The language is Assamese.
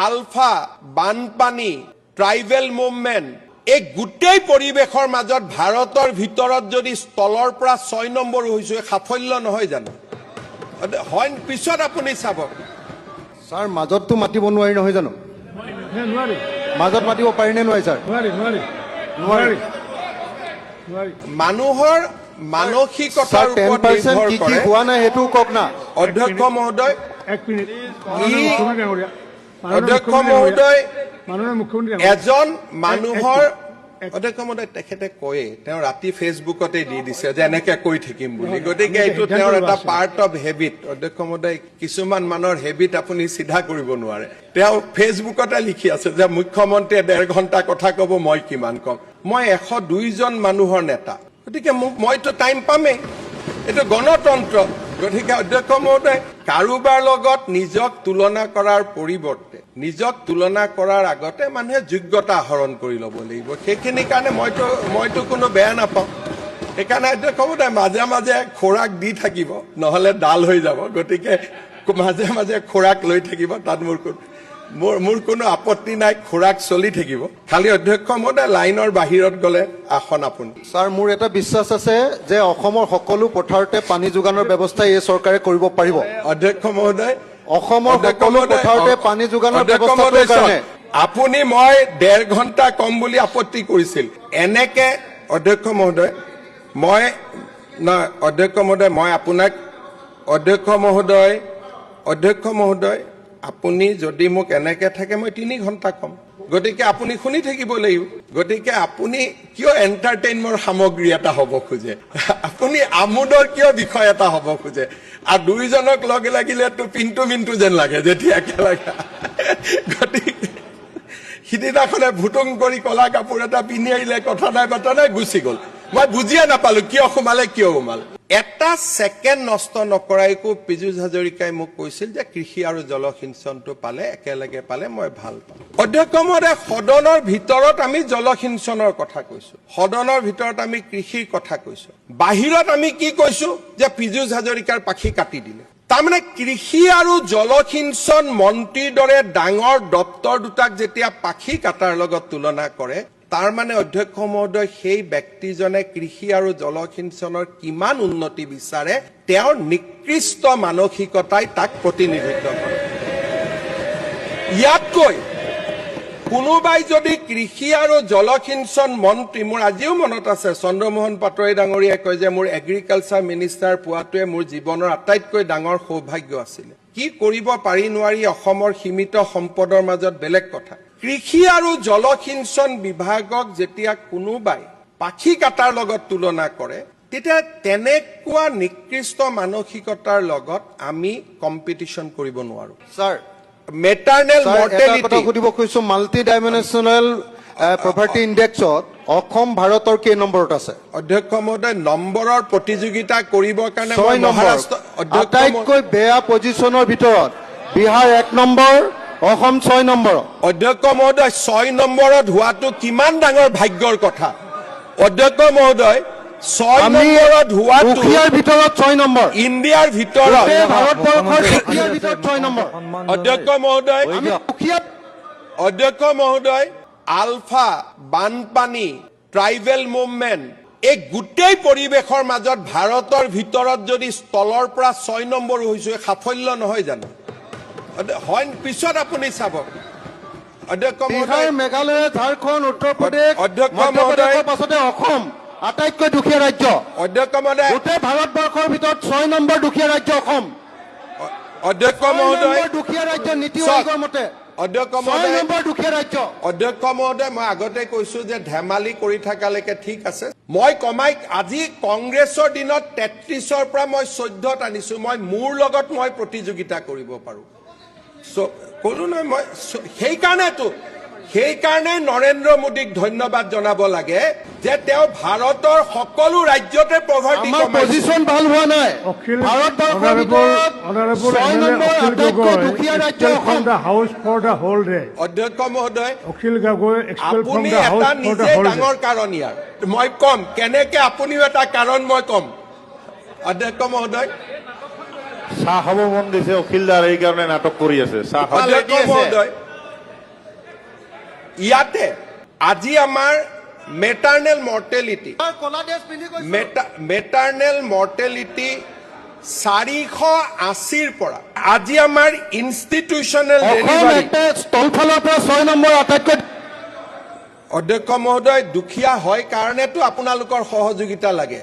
আলফা, বানপানী, ট্ৰাইবেল মুভমেণ্ট, এই গোটেই পৰিৱেশৰ মাজত ভাৰতৰ ভিতৰত যদি স্থলৰ পৰা 6 নম্বৰ হৈছো, সাফল্য নহয় জানো? হয়, পিছত আপুনি চাব। ছাৰ, মাজততো মাতিব নোৱাৰি নহয় জানো? নোৱাৰি। মাজত মাতিব পাৰি নে নোৱাৰি ছাৰ? নোৱাৰি নোৱাৰি নোৱাৰি। মানুহৰ মানসিকতাৰ ওপৰত 10% নিৰ্ভৰ কি কি কৰে। হোৱা নাই সেইটো কওক না। অধ্যক্ষ মহোদয়, এক মিনিট। অধ্যক্ষ মহোদয়, মাননীয় মুখ্যমন্ত্ৰী এজন মানুহৰ অধ্যক্ষ মহোদয় তেখেতে কয়ে, তেওঁ ৰাতি ফেচবুকতে দি দিছে যে এনেকে কৈ থাকিম বুলি। গতিকে এইটো তেওঁৰ এটা পাৰ্ট অফ হেবিট। অধ্যক্ষ মহোদয়, কিছুমান মানুহৰ হেবিট আপুনি চিধা কৰিব নোৱাৰে। তেওঁ ফেচবুকতে লিখি আছে যে মুখ্যমন্ত্ৰীয়ে 1.5 ঘণ্টা কথা কব, মই কিমান কম। মই 102 জন মানুহৰ নেতা, গতিকে মইতো টাইম পামেই। এইটো গণতন্ত্ৰ। গতিকে অধ্যক্ষ মহোদয়, কাৰোবাৰ লগত নিজক তুলনা কৰাৰ পৰিৱৰ্তে নিজক তুলনা কৰাৰ আগতে মানুহে যোগ্যতা আহৰণ কৰি ল'ব লাগিব। সেইখিনিৰ কাৰণে মইতো কোনো বেয়া নাপাওঁ। সেইকাৰণে অধ্যক্ষ মহোদয়, মাজে মাজে খোৰাক দি থাকিব, নহলে ডাল হৈ যাব। গতিকে মাজে মাজে খোৰাক লৈ থাকিব, তাত মোৰ কোনো আপত্তি নাই, খোৰাক চলি থাকিব। খালি অধ্যক্ষ মহোদয়, লাইনৰ বাহিৰত গলে আসন আপুনি। ছাৰ, মোৰ এটা বিশ্বাস আছে যে অসমৰ সকলো পথাৰতে পানী যোগানৰ ব্যৱস্থা এই চৰকাৰে কৰিব পাৰিব। অধ্যক্ষ মহোদয়, অসমৰ সকলো পথাৰতে পানী যোগানৰ ব্যৱস্থাটোৰ কাৰণে আপুনি মই 1.5 ঘণ্টা কম বুলি আপত্তি কৰিছিল। এনেকে অধ্যক্ষ মহোদয়, মই আপোনাক অধ্যক্ষ মহোদয়, আপুনি যদি মোক এনেকে থাকে মই 3 ঘণ্টা কম। গতিকে আপুনি শুনি থাকিব লাগিব। গতিকে আপুনি কিয় এণ্টাৰটেইনমেণ্ট সামগ্ৰী এটা হ'ব খোজে? আপুনি আমোদৰ কিয় বিষয় এটা হ'ব খোজে? আৰু দুইজনক লগে লাগিলেতো পিন্টু যেন লাগে যেতিয়া একেলগে। গতিকে সিদিনাখনে ভুটুং কৰি কলা কাপোৰ এটা পিন্ধি আহিলে, কথা নাই বাৰ্তা নাই, গুচি গ'ল। মই বুজিয়ে নাপালো কিয় সোমালে। এটা ছেকেণ্ড নষ্ট নকৰাইকো পীযুষ হাজৰিকাই মোক কৈছিল যে কৃষি আৰু জলসিঞ্চনটো একেলগে পালে মই ভাল পাম। অধ্যক্ষ মহোদয়, সদনৰ ভিতৰত আমি জলসিঞ্চনৰ কথা কৈছো, সদনৰ ভিতৰত আমি কৃষিৰ কথা কৈছো, বাহিৰত আমি কি কৈছো যে পীযুষ হাজৰিকাৰ পাখি কাটি দিলে। তাৰমানে কৃষি আৰু জলসিঞ্চন মন্ত্ৰীৰ দৰে ডাঙৰ দপ্তৰ দুটাক যেতিয়া পাখি কাটাৰ লগত তুলনা কৰে, তাৰ মানে অধ্যক্ষ মহোদয়, সেই ব্যক্তিজনে কৃষি আৰু জলসিঞ্চনৰ কিমান উন্নতি বিচাৰে, তেওঁৰ নিকৃষ্ট মানসিকতাই তাক প্ৰতিনিধিত্ব কৰে। ইয়াতকৈ কোনোবাই যদি কৃষি আৰু জলসিঞ্চন মন্ত্ৰী, মোৰ আজিও মনত আছে চন্দ্ৰমোহন পাটোৱাৰী ডাঙৰীয়াই কয় যে মোৰ এগ্ৰিকালচাৰ মিনিষ্টাৰ পোৱাটোৱে মোৰ জীৱনৰ আটাইতকৈ ডাঙৰ সৌভাগ্য আছিলে। কি কৰিব পাৰি নোৱাৰি অসমৰ সীমিত সম্পদৰ মাজত বেলেগ কথা। কৃষি আৰু জলসিঞ্চন বিভাগক যেতিয়া কোনোবাই পাখি কাটাৰ লগত তুলনা কৰে, তেতিয়া তেনেকুৱা নিকৃষ্ট মানসিকতাৰ লগত আমি কম্পিটিশ্যন কৰিব নোৱাৰো। ছাৰ, মেটাৰনেল এটা কথা মৰ্টেলিটি সুধিব খুজিছো, মাল্টি ডাইমেনশ্যনেল প্ৰপাৰ্টি ইণ্ডেক্সত অসম ভাৰতৰ কেই নম্বৰত আছে? অধ্যক্ষ মহোদয়, নম্বৰৰ প্ৰতিযোগিতা কৰিবৰ কাৰণে 6 নম্বৰ। আটাইতকৈ বেয়া পজিশ্যনৰ ভিতৰত বিহাৰ 1 নম্বৰ, অসম 6 নম্বৰ। অধ্যক্ষ মহোদয়, 6 নম্বৰত হোৱাটো কিমান ডাঙৰ ভাগ্যৰ কথা। অধ্যক্ষ মহোদয়, 6 নম্বৰত হোৱাটো দুখীয়াৰ ভিতৰত 6 নম্বৰ, ইণ্ডিয়াৰ ভিতৰত, ভাৰতবৰ্ষৰ দুখীয়াৰ ভিতৰত 6 নম্বৰ। অধ্যক্ষ মহোদয়, আলফা, বানপানী, ট্ৰাইবেল মুভমেণ্ট, এই গোটেই পৰিৱেশৰ মাজত ভাৰতৰ ভিতৰত যদি স্থলৰ পৰা 6 নম্বৰ হৈছো, সাফল্য নহয় জানো? হয়, পিছত আপুনি চাব। অধ্যক্ষ মহোদয়, মেঘালয়, ঝাৰখণ্ড, উত্তৰ প্ৰদেশ, অধ্যক্ষ মধ্যপ্ৰদেশৰ পাছতে অসম আটাইতকৈ দুখীয়া ৰাজ্য। অধ্যক্ষ মহোদয়, গোটেই ভাৰতবৰ্ষৰ ভিতৰত 6 নম্বৰ দুখীয়া ৰাজ্য অসম। অধ্যক্ষ 6 মহোদয়, নম্বৰ দুখীয়া ৰাজ্য নীতি আয়োগৰ মতে। অধ্যক্ষ 6 মহোদয়, নম্বৰ দুখীয়া ৰাজ্য। অধ্যক্ষ মহোদয়, মই আগতে কৈছো যে ধেমালি কৰি থকালৈকে ঠিক আছে। মই কমাই আজি কংগ্ৰেছৰ দিনত 33ৰ পৰা মই 14ত আনিছো। মোৰ লগত মই প্ৰতিযোগিতা কৰিব পাৰো। কলো নহয়, মই সেইকাৰণে নৰেন্দ্ৰ মোদীক ধন্যবাদ জনাব লাগে যে তেওঁ ভাৰতৰ সকলো ৰাজ্যতে পভাৰ্টি পজিশন ভাল হোৱা নাই। ভাৰতবৰ্ষৰ ভিতৰত 6 নম্বৰ আটাইতকৈ দুখীয়া ৰাজ্য অসম। অধ্যক্ষ মহোদয়, অখিল গগৈ আপুনি এটা নিজে ডাঙৰ কাৰণ ইয়াৰ। মই কম কেনেকে, আপুনিও এটা কাৰণ মই কম। অধ্যক্ষ মহোদয়, চাহ খাব মন দিছে অখিলদাৰ, এই কাৰণে নাটক কৰি আছে। চাহ অধ্যক্ষ মহোদয়, ইয়াতে আজি আমাৰ মেটাৰ্নেল মৰ্টেলিটি মেটাৰ্নেল মৰ্টেলিটি 480ৰ পৰা আজি আমাৰ ইনষ্টিটিউচনেল ডেলিভাৰী স্থলফালৰ পৰা 6 নম্বৰ আটাইতকৈ অধ্যক্ষ মহোদয় দুখীয়া হয় কাৰণেতো আপোনালোকৰ সহযোগিতা লাগে